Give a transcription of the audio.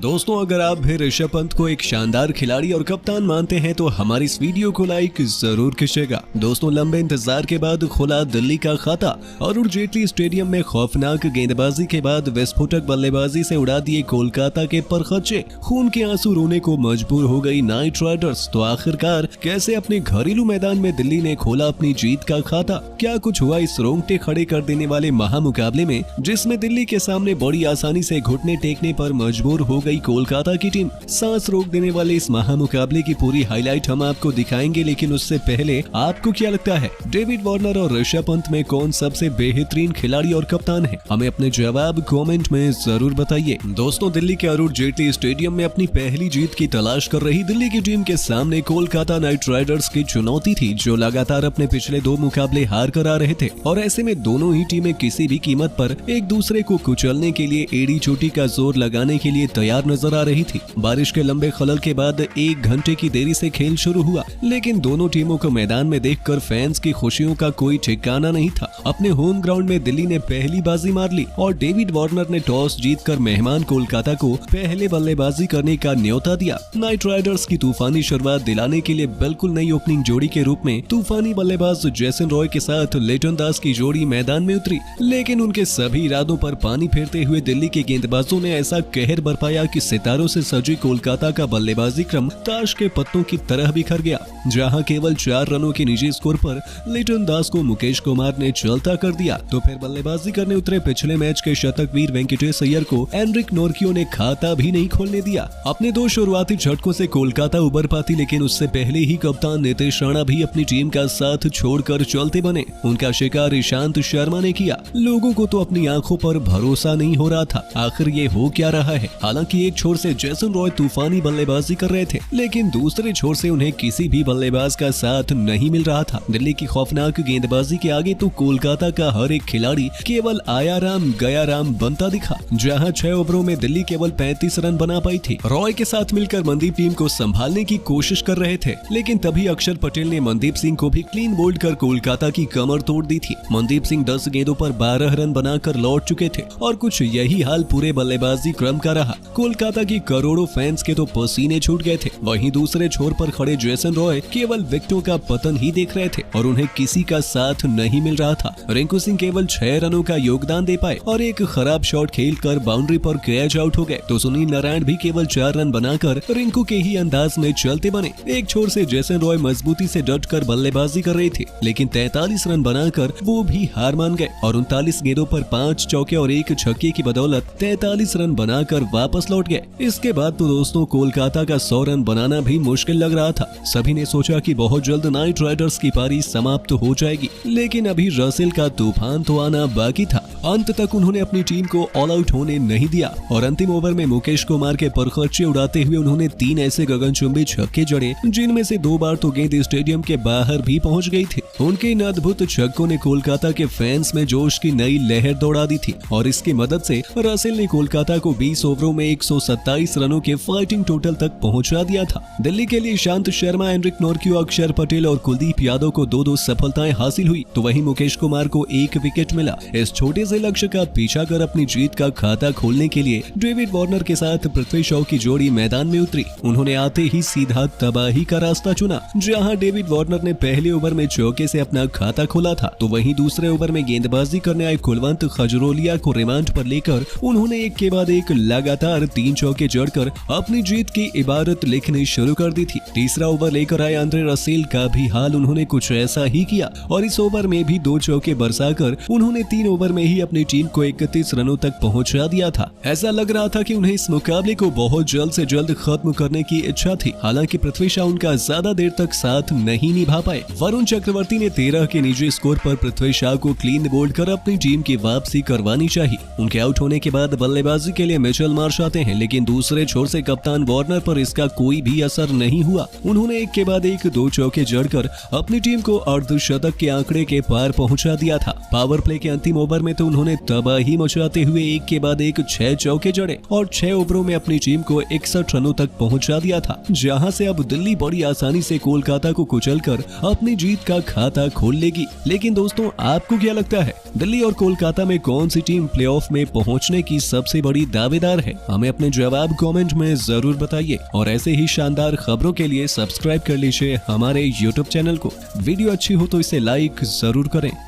दोस्तों, अगर आप भी ऋषभ पंत को एक शानदार खिलाड़ी और कप्तान मानते हैं तो हमारी इस वीडियो को लाइक जरूर कीजिएगा। दोस्तों, लंबे इंतजार के बाद खुला दिल्ली का खाता। अरुण जेटली स्टेडियम में खौफनाक गेंदबाजी के बाद विस्फोटक बल्लेबाजी से उड़ा दिए कोलकाता के परखच्चे। खून के आंसू रोने को मजबूर हो गई नाइट राइडर्स। तो आखिरकार कैसे अपने घरेलू मैदान में दिल्ली ने खोला अपनी जीत का खाता? क्या कुछ हुआ इस रोंगटे खड़े कर देने वाले महामुकाबले में, जिसमें दिल्ली के सामने बड़ी आसानी से घुटने टेकने पर मजबूर हो गई कोलकाता की टीम? सांस रोक देने वाले इस महामुकाबले की पूरी हाईलाइट हम आपको दिखाएंगे, लेकिन उससे पहले आपको क्या लगता है, डेविड वार्नर और ऋषभ पंत में कौन सबसे बेहतरीन खिलाड़ी और कप्तान है? हमें अपने जवाब कमेंट में जरूर बताइए। दोस्तों, दिल्ली के अरुण जेटली स्टेडियम में अपनी पहली जीत की तलाश कर रही दिल्ली की टीम के सामने कोलकाता नाइट राइडर्स की चुनौती थी, जो लगातार अपने पिछले 2 मुकाबले हार कर आ रहे थे। और ऐसे में दोनों ही टीमें किसी भी कीमत पर एक दूसरे को कुचलने के लिए एड़ी चोटी का जोर लगाने के लिए तैयार नजर आ रही थी। बारिश के लंबे खलल के बाद 1 घंटे की देरी से खेल शुरू हुआ, लेकिन दोनों टीमों को मैदान में देखकर फैंस की खुशियों का कोई ठिकाना नहीं था। अपने होम ग्राउंड में दिल्ली ने पहली बाजी मार ली और डेविड वार्नर ने टॉस जीतकर मेहमान कोलकाता को पहले बल्लेबाजी करने का न्योता दिया। नाइट राइडर्स की तूफानी शुरुआत दिलाने के लिए बिल्कुल नई ओपनिंग जोड़ी के रूप में तूफानी बल्लेबाज जेसन रॉय के साथ लिटन दास की जोड़ी मैदान में उतरी, लेकिन उनके सभी इरादों पर पानी फेरते हुए दिल्ली के गेंदबाजों ने ऐसा कहर बरपाया कि सितारों से सजी कोलकाता का बल्लेबाजी क्रम ताश के पत्तों की तरह बिखर गया। जहां केवल 4 रनों के निजी स्कोर पर लिटन दास को मुकेश कुमार ने चलता कर दिया, तो फिर बल्लेबाजी करने उतरे पिछले मैच के शतकवीर वेंकटेश अय्यर को एनरिक नोरकियो ने खाता भी नहीं खोलने दिया। अपने 2 शुरुआती झटकों से कोलकाता उबर पाती, लेकिन उससे पहले ही कप्तान नीतीश राणा भी अपनी टीम का साथ छोड़कर चलते बने। उनका शिकार ईशांत शर्मा ने किया। लोगों को तो अपनी आंखों पर भरोसा नहीं हो रहा था, आखिर ये हो क्या रहा है। हालांकि एक छोर से जेसन रॉय तूफानी बल्लेबाजी कर रहे थे, लेकिन दूसरे छोर से उन्हें किसी भी बल्लेबाज का साथ नहीं मिल रहा था। दिल्ली की खौफनाक गेंदबाजी के आगे तो कोलकाता का हर एक खिलाड़ी केवल आया राम गया राम बनता दिखा। जहां 6 ओवरों में दिल्ली केवल 35 रन बना पाई थी। रॉय के साथ मिलकर मनदीप टीम को संभालने की कोशिश कर रहे थे, लेकिन तभी अक्षर पटेल ने मनदीप सिंह को भी क्लीन बोल्ड कर कोलकाता की कमर तोड़ दी थी। मनदीप सिंह 10 गेंदों पर 12 रन बनाकर लौट चुके थे और कुछ यही हाल पूरे बल्लेबाजी क्रम का रहा। कोलकाता की करोड़ों फैंस के तो पसीने छूट गए थे। वहीं दूसरे छोर पर खड़े जेसन रॉय केवल विकेटों का पतन ही देख रहे थे और उन्हें किसी का साथ नहीं मिल रहा था। रिंकू सिंह केवल 6 रनों का योगदान दे पाए और एक खराब शॉट खेलकर बाउंड्री पर कैच आउट हो गए, तो सुनील नारायण भी केवल 4 रन बनाकर रिंकू के ही अंदाज में चलते बने। एक छोर से जेसन रॉय मजबूती से डट कर बल्लेबाजी कर रहे थे, लेकिन 43 रन बनाकर वो भी हार मान गए और 39 गेंदों पर 5 चौके और 1 छक्के की बदौलत 43 रन बनाकर वापस लौट गए। इसके बाद तो दोस्तों कोलकाता का 100 रन बनाना भी मुश्किल लग रहा था। सभी ने सोचा कि बहुत जल्द नाइट राइडर्स की पारी समाप्त हो जाएगी, लेकिन अभी रसेल का तूफान तो आना बाकी था। अंत तक उन्होंने अपनी टीम को ऑल आउट होने नहीं दिया और अंतिम ओवर में मुकेश कुमार के परखच्चे उड़ाते हुए उन्होंने 3 ऐसे गगनचुंबी छक्के जड़े, जिनमें से 2 बार तो गेंद स्टेडियम के बाहर भी पहुंच गई थी। उनके इन अद्भुत छक्कों ने कोलकाता के फैंस में जोश की नई लहर दौड़ा दी थी और इसकी मदद से रसेल ने कोलकाता को 20 ओवरों में 127 रनों के फाइटिंग टोटल तक पहुंचा दिया था। दिल्ली के लिए ईशांत शर्मा, एनरिक नोरकियो, अक्षर पटेल और कुलदीप यादव को 2-2 सफलताएं हासिल हुई, तो वहीं मुकेश कुमार को 1 विकेट मिला। इस छोटे से लक्ष्य का पीछा कर अपनी जीत का खाता खोलने के लिए डेविड वार्नर के साथ पृथ्वी शॉ की जोड़ी मैदान में उतरी। उन्होंने आते ही सीधा तबाही का रास्ता चुना। जहां डेविड वार्नर ने पहले ओवर में चौके से अपना खाता खोला था, तो वहीं दूसरे ओवर में गेंदबाजी करने आए कुलवंत खजरोलिया को रिमांड पर लेकर उन्होंने एक के बाद एक लगातार 3 चौके जड़कर अपनी जीत की इबारत लिखनी शुरू कर दी थी। तीसरा ओवर लेकर आए आंद्रे रसेल का भी हाल उन्होंने कुछ ऐसा ही किया और इस ओवर में भी 2 चौके बरसाकर उन्होंने 3 ओवर में ही अपनी टीम को 31 रनों तक पहुंचा दिया था। ऐसा लग रहा था कि उन्हें इस मुकाबले को बहुत जल्द से जल्द खत्म करने की इच्छा थी। हालांकि पृथ्वी शॉ उनका ज्यादा देर तक साथ नहीं निभा पाए। वरुण चक्रवर्ती ने 13 के निजी स्कोर पर पृथ्वी शॉ को क्लीन बोल्ड कर अपनी टीम की वापसी करवानी चाहिए। उनके आउट होने के बाद बल्लेबाजी के लिए मिचेल मार्श आते हैं, लेकिन दूसरे छोर से कप्तान वार्नर पर इसका कोई भी असर नहीं हुआ। उन्होंने एक के बाद एक 2 चौके जड़कर अपनी टीम को अर्धशतक के आंकड़े के पार पहुंचा पहुंचा दिया था। पावर प्ले के अंतिम ओवर में तो उन्होंने तबाही मचाते हुए एक के बाद एक 6 चौके जड़े और 6 ओवरों में अपनी टीम को 61 रनों तक पहुंचा दिया था, जहां से अब दिल्ली बड़ी आसानी से कोलकाता को कुचलकर अपनी जीत का खाता खोल लेगी। लेकिन दोस्तों, आपको क्या लगता है, दिल्ली और कोलकाता में कौन सी टीम प्लेऑफ में पहुंचने की सबसे बड़ी दावेदार है? हमें अपने जवाब कमेंट में जरूर बताइए और ऐसे ही शानदार खबरों के लिए सब्सक्राइब कर लीजिए हमारे YouTube चैनल को। वीडियो अच्छी हो तो इसे लाइक जरूर करें।